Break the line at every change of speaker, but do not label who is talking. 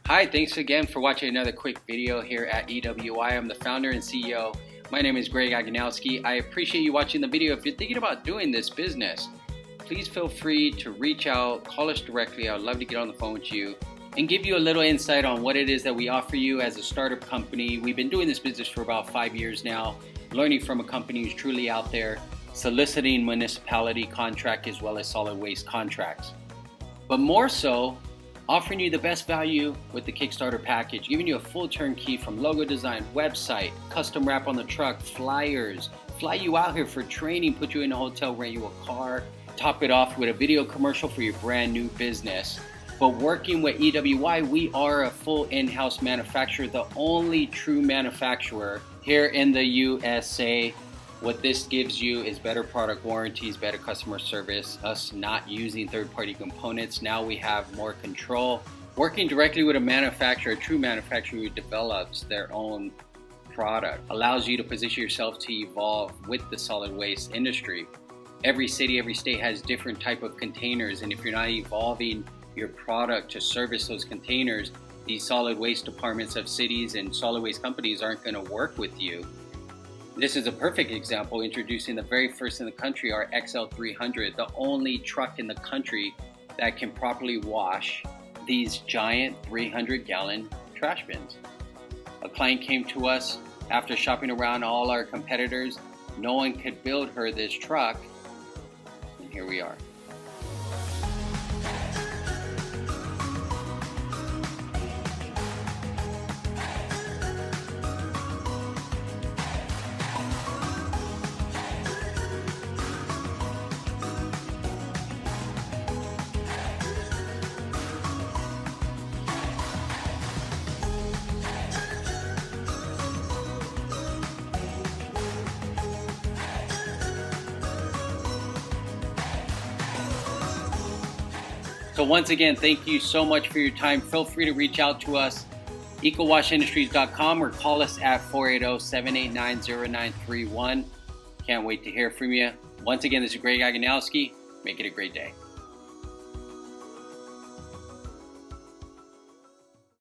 Hi, thanks again for watching another quick video here at EWI. I'm the founder and CEO. My name is Greg Aganowski. I appreciate you watching the video. If you're thinking about doing this business, please feel free to reach out, call us directly. I would love to get on the phone with you and give you a little insight on what it is that we offer you as a startup company. We've been doing this business for about 5 years now, learning from a company who's truly out there, soliciting municipality contract as well as solid waste contracts. But more so, offering you the best value with the Kickstarter package, giving you a full turnkey from logo design, website, custom wrap on the truck, flyers, fly you out here for training, put you in a hotel, rent you a car, top it off with a video commercial for your brand new business. But working with EWI, we are a full in-house manufacturer, the only true manufacturer here in the USA. What this gives you is better product warranties, better customer service, us not using third-party components. Now we have more control. Working directly with a manufacturer, a true manufacturer who develops their own product, allows you to position yourself to evolve with the solid waste industry. Every city, every state has different type of containers, and if you're not evolving your product to service those containers, these solid waste departments of cities and solid waste companies aren't going to work with you. This is a perfect example, introducing the very first in the country, our XL300, the only truck in the country that can properly wash these giant 300-gallon trash bins. A client came to us after shopping around all our competitors. No one could build her this truck, and here we are. So once again, thank you so much for your time. Feel free to reach out to us, ecowashindustries.com, or call us at 480-789-0931. Can't wait to hear from you. Once again, this is Greg Aganowski. Make it a great day.